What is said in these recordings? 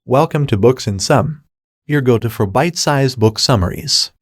Welcome to Books in Sum, your go-to for bite-sized book summaries.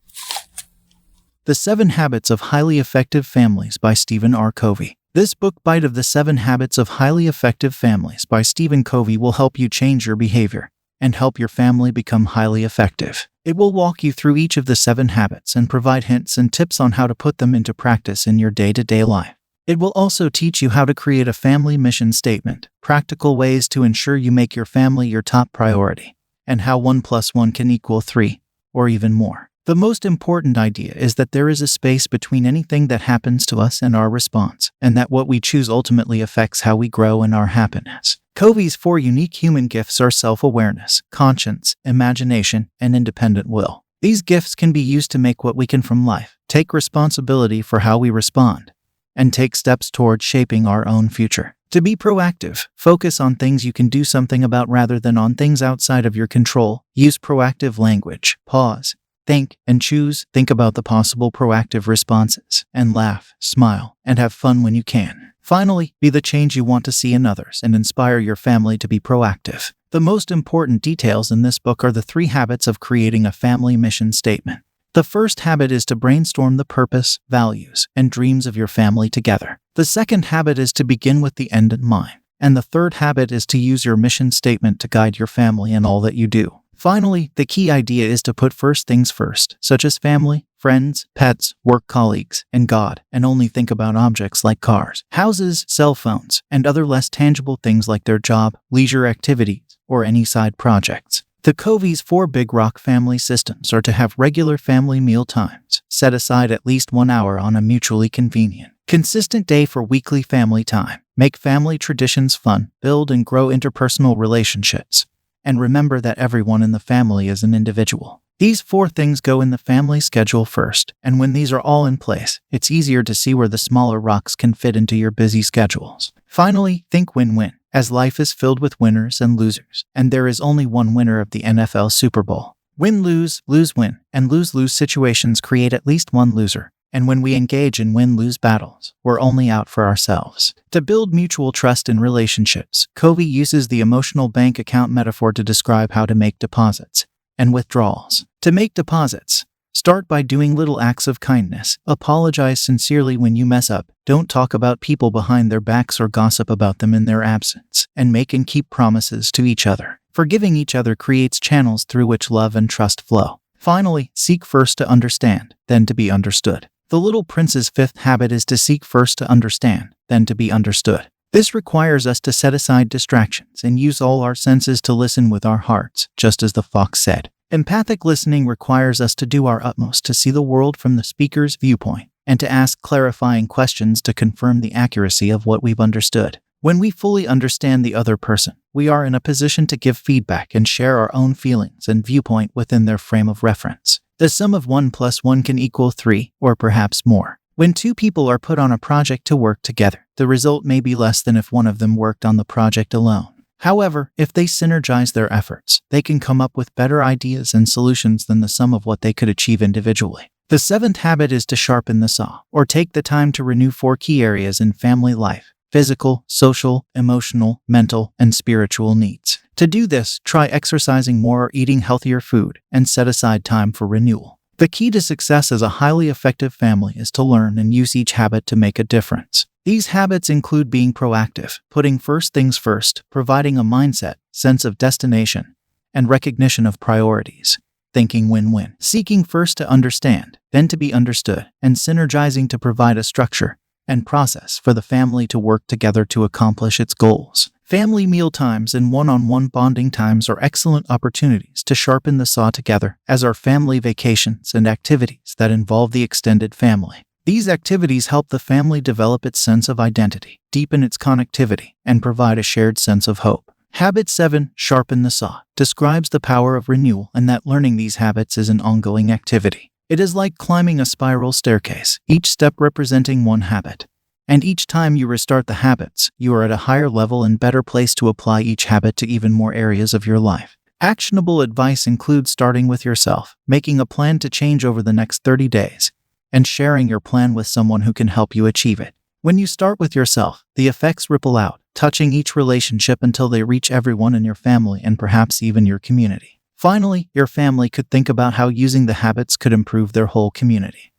The 7 Habits of Highly Effective Families by Stephen R. Covey. This book bite of the 7 Habits of Highly Effective Families by Stephen Covey will help you change your behavior and help your family become highly effective. It will walk you through each of the 7 habits and provide hints and tips on how to put them into practice in your day-to-day life. It will also teach you how to create a family mission statement, practical ways to ensure you make your family your top priority, and how 1 + 1 can equal 3, or even more. The most important idea is that there is a space between anything that happens to us and our response, and that what we choose ultimately affects how we grow and our happiness. Covey's 4 unique human gifts are self-awareness, conscience, imagination, and independent will. These gifts can be used to make what we can from life, take responsibility for how we respond, and take steps toward shaping our own future. To be proactive, focus on things you can do something about rather than on things outside of your control. Use proactive language. Pause, think, and choose. Think about the possible proactive responses, and laugh, smile, and have fun when you can. Finally, be the change you want to see in others and inspire your family to be proactive. The most important details in this book are the 3 habits of creating a family mission statement. The first habit is to brainstorm the purpose, values, and dreams of your family together. The second habit is to begin with the end in mind. And the third habit is to use your mission statement to guide your family in all that you do. Finally, the key idea is to put first things first, such as family, friends, pets, work colleagues, and God, and only think about objects like cars, houses, cell phones, and other less tangible things like their job, leisure activities, or any side projects. The Covey's 4 big rock family systems are to have regular family meal times, set aside at least 1 hour on a mutually convenient, consistent day for weekly family time, make family traditions fun, build and grow interpersonal relationships, and remember that everyone in the family is an individual. These 4 things go in the family schedule first, and when these are all in place, it's easier to see where the smaller rocks can fit into your busy schedules. Finally, think win-win, as life is filled with winners and losers, and there is only one winner of the NFL Super Bowl. Win-lose, lose-win, and lose-lose situations create at least one loser, and when we engage in win-lose battles, we're only out for ourselves. To build mutual trust in relationships, Covey uses the emotional bank account metaphor to describe how to make deposits and withdrawals. To make deposits, start by doing little acts of kindness. Apologize sincerely when you mess up. Don't talk about people behind their backs or gossip about them in their absence. And make and keep promises to each other. Forgiving each other creates channels through which love and trust flow. Finally, seek first to understand, then to be understood. The Little Prince's 5th habit is to seek first to understand, then to be understood. This requires us to set aside distractions and use all our senses to listen with our hearts, just as the fox said. Empathic listening requires us to do our utmost to see the world from the speaker's viewpoint and to ask clarifying questions to confirm the accuracy of what we've understood. When we fully understand the other person, we are in a position to give feedback and share our own feelings and viewpoint within their frame of reference. The sum of 1 + 1 can equal 3, or perhaps more. When 2 people are put on a project to work together, the result may be less than if one of them worked on the project alone. However, if they synergize their efforts, they can come up with better ideas and solutions than the sum of what they could achieve individually. The 7th habit is to sharpen the saw, or take the time to renew 4 key areas in family life: physical, social, emotional, mental, and spiritual needs. To do this, try exercising more or eating healthier food, and set aside time for renewal. The key to success as a highly effective family is to learn and use each habit to make a difference. These habits include being proactive, putting first things first, providing a mindset, sense of destination, and recognition of priorities, thinking win-win, seeking first to understand, then to be understood, and synergizing to provide a structure and process for the family to work together to accomplish its goals. Family meal times and one-on-one bonding times are excellent opportunities to sharpen the saw together, as are family vacations and activities that involve the extended family. These activities help the family develop its sense of identity, deepen its connectivity, and provide a shared sense of hope. Habit 7, Sharpen the Saw, describes the power of renewal and that learning these habits is an ongoing activity. It is like climbing a spiral staircase, each step representing one habit. And each time you restart the habits, you are at a higher level and better place to apply each habit to even more areas of your life. Actionable advice includes starting with yourself, making a plan to change over the next 30 days, and sharing your plan with someone who can help you achieve it. When you start with yourself, the effects ripple out, touching each relationship until they reach everyone in your family and perhaps even your community. Finally, your family could think about how using the habits could improve their whole community.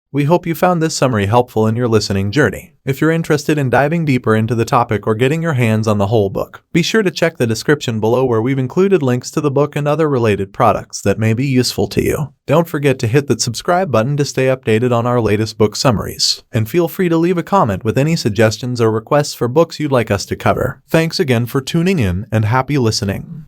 We hope you found this summary helpful in your listening journey. If you're interested in diving deeper into the topic or getting your hands on the whole book, be sure to check the description below where we've included links to the book and other related products that may be useful to you. Don't forget to hit that subscribe button to stay updated on our latest book summaries. And feel free to leave a comment with any suggestions or requests for books you'd like us to cover. Thanks again for tuning in and happy listening.